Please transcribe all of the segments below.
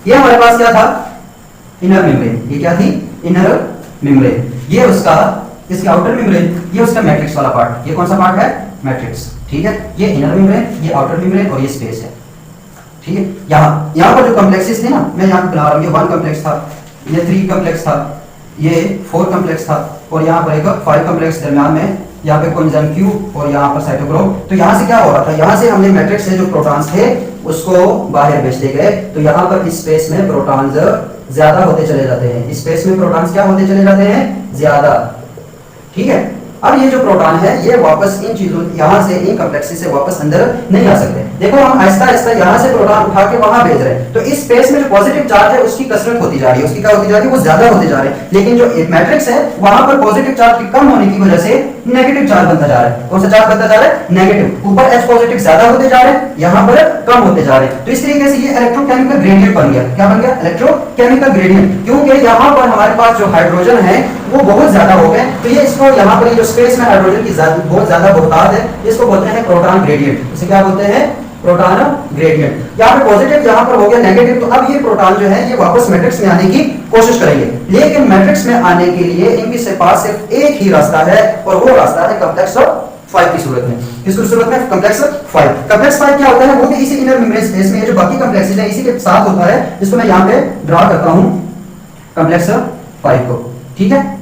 ये हमारे पास क्या था, इनर मेम्ब्रेन। ये क्या थी, इनर मेम्ब्रेन। ये उसका, इसके आउटर मेम्ब्रेन, ये उसका मैट्रिक्स वाला पार्ट। ये कौन सा पार्ट है, मैट्रिक्स, ठीक है। ये इनर मेम्ब्रेन, ये आउटर मेम्ब्रेन और ये स्पेस है, ठीक है। यहाँ पर जो कॉम्प्लेक्सेस थे ना, मैं यहाँ बना रहा हूँ, ये 1 कॉम्प्लेक्स था, ये 3 कॉम्प्लेक्स था, ये 4 कॉम्प्लेक्स था, और यहाँ पर एक 5 कॉम्प्लेक्स दरम्यान में, यहाँ पे कोएंजाइम Q और यहाँ पर साइटोक्रोम। तो यहाँ से क्या हो रहा था, यहाँ से हमने मैट्रिक्स से जो प्रोटॉन्स थे उसको बाहर भेज दिए गए। तो यहाँ पर इस स्पेस में प्रोटॉन्स ज्यादा होते चले जाते हैं, इस स्पेस में प्रोटॉन्स क्या होते चले जाते हैं, ज्यादा, ठीक है। अब ये जो प्रोटॉन है ये वापस इन चीजों, यहाँ से इन कॉम्प्लेक्सेस से वापस अंदर नहीं आ सकते। देखो हम आहिस्ता आहिस्ता यहाँ से प्रोटॉन उठा के वहां भेज रहे हैं, तो इस स्पेस में जो पॉजिटिव चार्ज है उसकी कसरत होती जा रही है, उसकी क्या होती जा रही है, वो ज्यादा होते जा रहे हैं। लेकिन जो मैट्रिक्स है वहां पर पॉजिटिव चार्ज की कम होने की वजह से नेगेटिव चार्ज बनता जा रहा है। कौन सा चार्ज बनता जा रहा है, नेगेटिव। ऊपर H पॉजिटिव ज्यादा होते जा रहे हैं, यहाँ पर कम होते जा रहे हैं। तो इस तरीके से ये इलेक्ट्रोकेमिकल ग्रेडियंट बन गया। क्या बन गया, इलेक्ट्रोकेमिकल ग्रेडियंट। क्योंकि यहाँ पर हमारे पास जो हाइड्रोजन है वो बहुत ज्यादा हो गए, तो ये इसको यहाँ पर जो स्पेस में हाइड्रोजन की बहुत ज्यादा बहुतायत है, इसको बोलते हैं प्रोटॉन ग्रेडियंट। इसे क्या बोलते हैं, प्रोटॉन ग्रेडियंट। यहाँ पे पॉजिटिव, यहाँ पर हो गया नेगेटिव। तो अब ये प्रोटॉन जो है ये वापस मैट्रिक्स में आने की कोशिश करेंगे, लेकिन मैट्रिक्स में आने के लिए इनके पास सिर्फ एक ही रास्ता है, और वो रास्ता है कॉम्प्लेक्स 5 की सूरत में। किसकी सूरत में, कॉम्प्लेक्स 5। कॉम्प्लेक्स 5 क्या होता है, वो भी इसी इनर मेम्ब्रेन स्पेस में, ये जो बाकी कॉम्प्लेक्सेस हैं इसी के साथ होता है, जिसको मैं यहाँ पे ड्रा करता हूँ कॉम्प्लेक्स 5 को, ठीक है।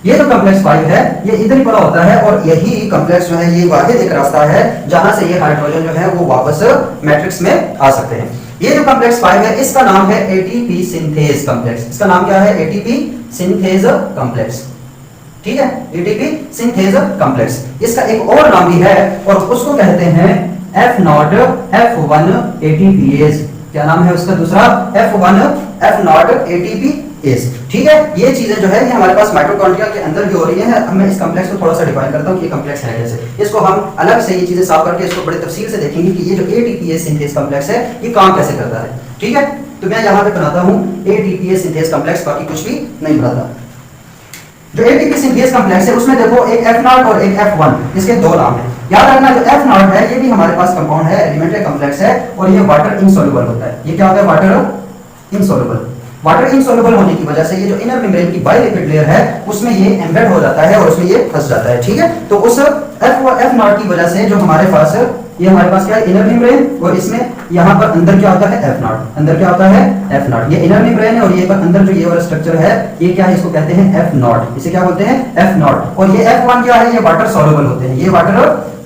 ये जो कॉम्प्लेक्स 5 है ये इधर ही पड़ा होता है, और यही कॉम्प्लेक्स जो है ये वाहिद एक रास्ता है जहां से ये हाइड्रोजन जो है वो वापस मैट्रिक्स में आ सकते हैं। ये जो कॉम्प्लेक्स 5 है इसका नाम है एटीपी सिंथेज कॉम्प्लेक्स। इसका नाम क्या है, एटीपी सिंथेज कॉम्प्लेक्स, ठीक है, एटीपी सिंथेज कॉम्प्लेक्स। इसका एक और नाम भी है और उसको कहते हैं F0 F1 ATPase। क्या नाम है उसका दूसरा, F1 F0 ATPase, ठीक है। ये चीजें जो है ये हमारे पास माइटोकॉन्ड्रिया के अंदर भी हो रही हैं। अब मैं इस कॉम्प्लेक्स को थोड़ा सा डिफाइन करता हूँ कि ये कॉम्प्लेक्स है कैसे। इसको हम अलग से ये चीजें साफ करके इसको बड़ी तफसील से देखेंगे कि ये जो ATPase सिंथेज कॉम्प्लेक्स है ये काम कैसे करता है, ठीक है। तो मैं यहाँ पे बनाता हूँ ATPase सिंथेज कॉम्प्लेक्स, बाकी कुछ भी नहीं बनाता। जो एटीपी सिंथेज कॉम्प्लेक्स है उसमें देखो एक F0 और एक F1, इसके दो नाम हैं। याद रखना जो F0 है ये भी हमारे पास कंपाउंड है, एलिमेंट्री कॉम्प्लेक्स है, और ये वाटर इनसॉल्युबल होता है। ये क्या होता है, वाटर इनसॉल्युबल। वाटर इनसॉल्युबल होने की वजह से ये जो इनर मेम्ब्रेन की बाइलिपिड लेयर है उसमें ये एम्बेड हो जाता है और उसमें ये फंस जाता है, ठीक है। तो उस F0 की वजह से जो हमारे पास ये हमारे पास क्या है, इनर मेम्ब्रेन, और इसमें यहाँ पर अंदर क्या होता है, F0। अंदर क्या होता है, F0। ये इनर मेम्ब्रेन है और ये पर अंदर जो ये वाला स्ट्रक्चर है ये क्या है, इसको कहते हैं F0। इसे क्या बोलते हैं, F0। और ये F1 क्या है, ये वाटर सॉल्युबल होते हैं, ये वाटर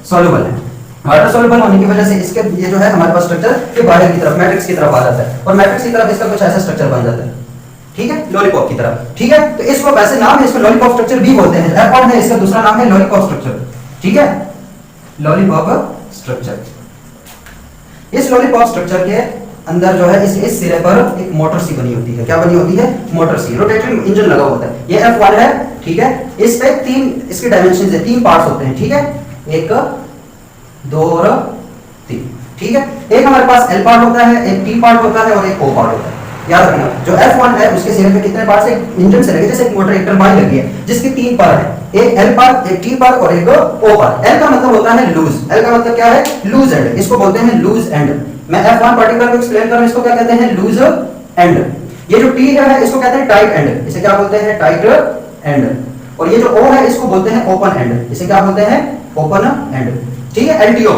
सॉल्युबल है। वाटर सॉल्युबल होने की वजह से इसके ये जो है हमारे पास स्ट्रक्चर ये बाहर की तरफ मैट्रिक्स की तरफ आ जाता है, और मैट्रिक्स की तरफ इसका कुछ ऐसा स्ट्रक्चर बन जाता है, ठीक है, लॉलीपॉप की तरह, ठीक है। तो इसको वैसे नाम है, इसको लॉलीपॉप स्ट्रक्चर भी बोलते हैं। F1 है, इसका दूसरा नाम है लॉलीपॉप स्ट्रक्चर, ठीक है, लॉलीपॉप स्ट्रक्चर। इस लॉलीपॉप स्ट्रक्चर के अंदर जो है इस सिरे पर एक मोटर सी बनी होती है। क्या बनी होती है, मोटर सी, रोटेटरी इंजन लगा होता है। ये F1 है, ठीक है। इस पे 3 इसके डायमेंशंस है, 3 पार्ट्स होते हैं, ठीक है, 1 2 और 3, ठीक है। एक हमारे पास L पार्ट होता है, एक T पार्ट होता है और एक O पार्ट होता है। याद रखना जो F1 है उसके सिरे पे कितने पार्ट्स है, इंजन से लगे जैसे एक मोटर, एक टरबाइन लगी है जिसके 3 पार्ट है, एक L पार्ट, एक T पार्ट और एक O पार्ट। L का मतलब होता है लूज, L का मतलब क्या है, लूज एंड, इसको बोलते हैं लूज एंड। मैं F1 पार्टिकल को एक्सप्लेन कर रहा हूं, इसको क्या कहते हैं, लूज एंड। ये जो T है इसको कहते हैं टाइट एंड, इसे क्या बोलते हैं, टाइट एंड। और ये जो O है इसको बोलते हैं ओपन एंड, इसे क्या बोलते हैं, ओपन एंड, ठीक है। LTO,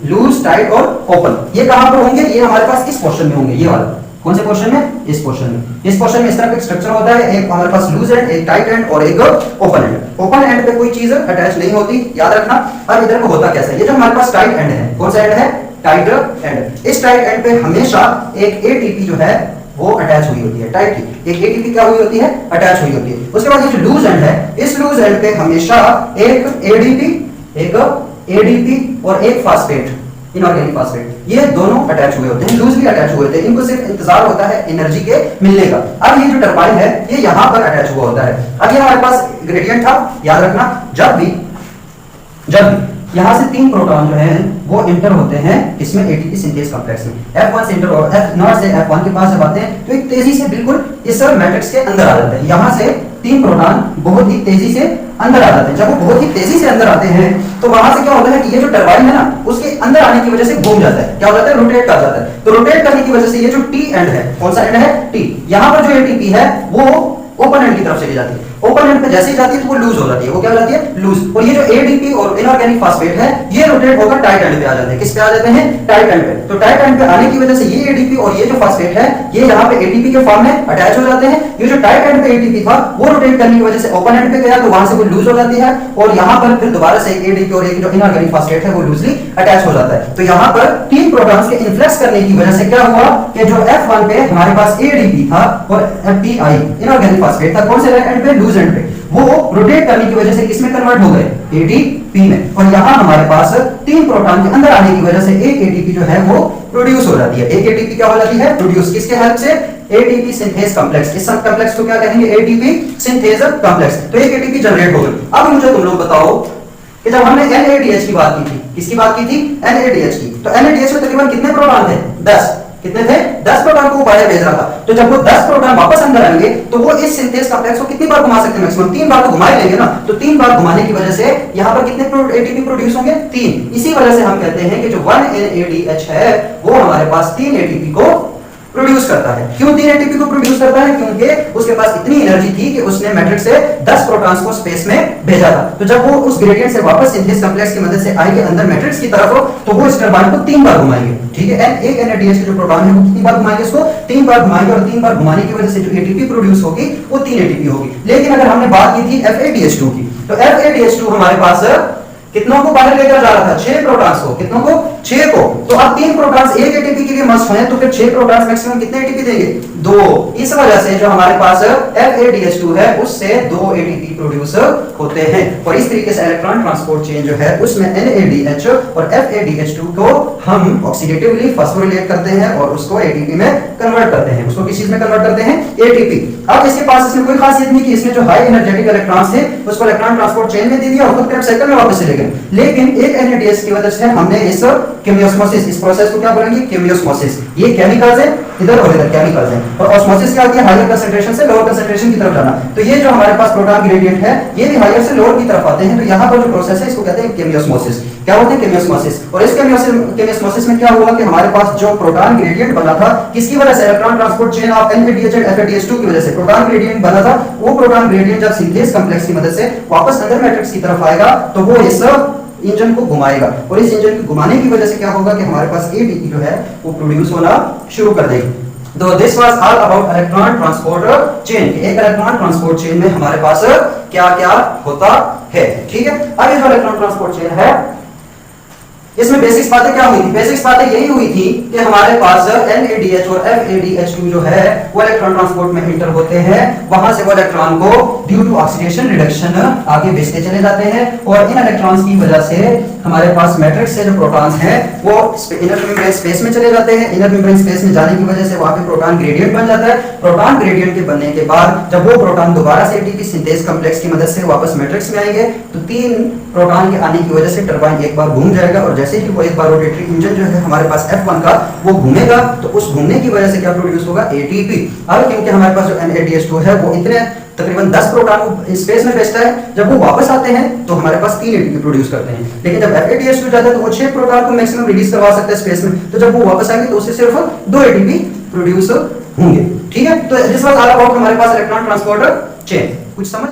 लूज, टाइट और ओपन। ये कहां पर होंगे, ये हमारे पास इस पोर्शन में होंगे, ये वाला। कौन से पोर्शन में, इस पोर्शन में। इस पोर्शन में इस तरह का स्ट्रक्चर होता है, एक हमारे पास लूज एंड, एक टाइट एंड और एक ओपन एंड। ओपन एंड पे कोई चीज अटैच नहीं होती, याद रखना। अब इधर को होता कैसा है, ये जो हमारे पास टाइट एंड है, कौन सा एंड है, टाइट एंड। इस टाइट एंड पे हमेशा एक ATP जो है वो अटैच हुई होती है, टाइट एक ATP क्या हुई होती है, अटैच हुई होती है। उसके बाद ये जो लूज एंड है, इस लूज एंड पे हमेशा एक ADP और एक फास्फेट, इनऑर्गेनिक फास्फेट, ये दोनों अटैच हुए होते हैं, लूजली अटैच हुए होते हैं। इनको सिर्फ इंतजार होता है एनर्जी के मिलने का। अब ये जो टरबाइन है ये यहां पर अटैच हुआ होता है। अब ये हमारे पास ग्रेडियंट था, याद रखना, जब भी यहां से 3 प्रोटॉन जो हैं वो इंटर होते हैं इसमें एटीपी सिंथेज कॉम्प्लेक्स में। F1 से इंटर F0 से F1 के पास जब आते हैं तो एक तेजी से बिल्कुल इस मैट्रिक्स के अंदर आ जाते हैं। यहां से तीन प्रोटॉन बहुत ही तेजी से अंदर आ जाते हैं। जब वो बहुत ही तेजी से अंदर आते हैं तो वहां से क्या होता है कि ये जो टरबाइन है ना उसके अंदर आने की वजह से घूम जाता है, क्या हो जाता है, रोटेट कर जाता है। तो रोटेट करने की वजह से ये जो टी एंड है, कौन सा एंड है, टी, यहां पर जो एटीपी है वो ओपन एंड की तरफ चली जाती है। ओपन एंड पे जैसे ही जाती है तो वो लूज हो जाती है, वो क्या हो जाती है, लूज। और ये जो एडीपी और इनऑर्गेनिक फास्फेट है ये रोटेट होकर टाइट एंड पे आ जाते हैं। किस पे आ जाते हैं, टाइट एंड पे। तो टाइट एंड पे आने की वजह से ये एडीपी और ये जो फास्फेट है ये यहाँ पे एटीपी के फॉर्म में अटैच हो जाते हैं। ये जो टाइट एंड पे एटीपी था वो रोटेट करने की वजह से ओपन एंड पे गया तो वहां से वो लूज हो जाती है और यहाँ पर फिर दोबारा से एक एडीपी और एक जो इनऑर्गेनिक फास्फेट है वो लूजली अटैच हो जाता है। तो यहाँ पर तीन प्रोटॉन्स के इन्फ्लेक्स करने की वजह से क्या हुआ कि जो F1 पे हमारे पास एडीपी था और FPI इनऑर्गेनिक फास्फेट था, कौन से एंड पे, लूज एंड पे, वो रोटेट करने की वजह से किसमें कन्वर्ट हो गए, एटीपी में। और यहां हमारे पास तीन प्रोटॉन के अंदर आने की वजह से एक एटीपी जो है वो प्रोड्यूस हो जाती है। एक एटीपी क्या हो जाती है, प्रोड्यूस, किसके हेल्प से, एटीपी सिंथेज कॉम्प्लेक्स। इस सब कॉम्प्लेक्स को क्या कहेंगे, एटीपी सिंथेज कॉम्प्लेक्स। तो एक एटीपी जनरेट हो गई। अब मुझे तुम लोग बताओ कि जब हमने NADH की बात की थी, किसकी बात की थी, NADH की, तो NADH में तकरीबन कितने प्रोटॉन थे, 10, कितने थे, 10 प्रोटॉन को बाहर भेज रहा था। तो जब वो 10 प्रोटॉन वापस अंदर आएंगे तो वो इस सिंथेज कॉम्प्लेक्स को कितनी बार घुमा सकते हैं, मैक्सिमम 3 बार तो घुमा ही लेंगे ना। तो 3 बार घुमाने की वजह से यहाँ पर कितने एटीपी प्रोड्यूस होंगे, 3। इसी वजह से हम कहते हैं कि जो 1NADH है वो हमारे पास 3 एटीपी को प्रोड्यूस करता है। क्यों 3 एटीपी को प्रोड्यूस करता है, क्योंकि उसके पास इतनी एनर्जी थी कि उसने मैट्रिक्स से 10 प्रोटॉन्स को स्पेस में भेजा था। तो जब वो उस ग्रेडियंट से वापस सिंथेज कॉम्प्लेक्स की मदद से आएंगे अंदर मैट्रिक्स की तरफ तो वो इस टरबाइन को 3 बार घुमाएंगे, ठीक है। एक NADH के जो प्रोटॉन है वो कितनी बार घुमाएंगे, इसको 3 बार घुमाएंगे और 3 बार घुमाने की वजह से जो एटीपी प्रोड्यूस होगी वो 3 एटीपी होगी। लेकिन अगर हमने बात की थी FADH2 की, तो FADH2 हमारे पास कितनों को बाहर लेकर जा रहा था, 6 प्रोटॉन्स को, कितनों को, 6 को। तो अब 3 प्रोटॉन्स एक एटीपी के लिए मस्ट हैं तो फिर 6 प्रोटॉन्स मैक्सिमम कितने एटीपी देंगे, 2। इस वजह से जो हमारे पास FADH2 है उससे 2 एटीपी प्रोड्यूस होते हैं। और इस तरीके से इलेक्ट्रॉन ट्रांसपोर्ट चेन जो है उसमें NADH और FADH2 को हम ऑक्सीडेटिवली फॉस्फोरिलेट करते हैं और उसको एटीपी में कन्वर्ट करते हैं। उसको किस चीज में कन्वर्ट करते हैं, एटीपी। अब इसके पास इसमें कोई खासियत नहीं कि इसने जो हाई एनर्जेटिक इलेक्ट्रॉन्स थे उसको इलेक्ट्रॉन ट्रांसपोर्ट चेन में दे दिया और खुद क्रैब साइकिल में वापस चले गए। लेकिन एक NADH की वजह से हमने इस केमियोस्मोसिस, इस प्रोसेस को क्या बोलेंगे, केमियोस्मोसिस। ये केमिकल्स है, इधर और इधर केमिकल्स हैं। और ऑस्मोसिस क्या होती है, हायर कंसंट्रेशन से लोअर कंसंट्रेशन की तरफ जाना। तो ये जो हमारे पास प्रोटॉन ग्रेडियंट है ये भी हायर से लोअर की तरफ आते हैं। तो यहाँ पर जो प्रोसेस है इसको कहते हैं केमियोस्मोसिस। क्या होते हैं, केमियोस्मोसिस। और इस केमियोस्मोसिस में क्या हुआ कि हमारे पास जो प्रोटॉन ग्रेडियंट बना था किसकी वजह से, electron transport chain of NADH और FADH2 की वजह से प्रोटॉन ग्रेडियंट बना था। वो प्रोटॉन ग्रेडियंट जब सिंथेज कॉम्प्लेक्स की मदद से वापस अंदर मैट्रिक्स की तरफ आएगा तो वो इस इंजन को घुमाएगा और इस इंजन को घुमाने की वजह से क्या होगा कि हमारे पास एटीपी जो है वो प्रोड्यूस होना शुरू कर देगी। तो this was all about electron transport chain. एक इलेक्ट्रॉन ट्रांसपोर्ट चेन में हमारे पास क्या क्या होता है, ठीक है। अब ये जो इलेक्ट्रॉन ट्रांसपोर्ट चेन है इसमें बेसिक्स बातें क्या हुई थी, बेसिक्स बातें यही हुई थी कि हमारे पास NADH और FADH2 जो है वो इलेक्ट्रॉन ट्रांसपोर्ट में इंटर होते हैं। वहां से वो इलेक्ट्रॉन को ड्यू टू ऑक्सीडेशन रिडक्शन आगे भेजते चले जाते हैं और इन इलेक्ट्रॉन्स की वजह से हमारे पास मैट्रिक्स से जो प्रोटॉन्स हैं वो इनर मेम्ब्रेन स्पेस में चले जाते हैं। इनर मेम्ब्रेन स्पेस में जाने की वजह से वहां पे प्रोटॉन ग्रेडियंट बन जाता है। प्रोटॉन ग्रेडियंट के बनने के बाद जब वो प्रोटॉन दोबारा से एटीपी सिंथेज कॉम्प्लेक्स की मदद से वापस मैट्रिक्स में आएंगे तो 3 प्रोटॉन के आने की वजह से टरबाइन एक बार घूम जाएगा और जैसे ही वो एक बार रोटेटरी इंजन जो है हमारे पास F1 का वो घूमेगा तो उस घूमने की वजह से क्या प्रोड्यूस होगा, एटीपी। अब क्योंकि हमारे पास जो NADH2 है वो इतने तकरीबन 10 प्रोटॉन को स्पेस में भेजता है, जब वो वापस आते हैं तो हमारे पास 3 एटीपी प्रोड्यूस करते हैं। लेकिन जब FADH2 जाता है तो वो 6 प्रोटॉन को मैक्सिमम रिलीज करवा सकता है स्पेस में। तो जब वो वापस आएंगे तो उससे सिर्फ 2 एटीपी प्रोड्यूस होंगे, ठीक है। तो दिस वाज ऑल अबाउट हमारे पास इलेक्ट्रॉन ट्रांसपोर्ट चेन। कुछ समझ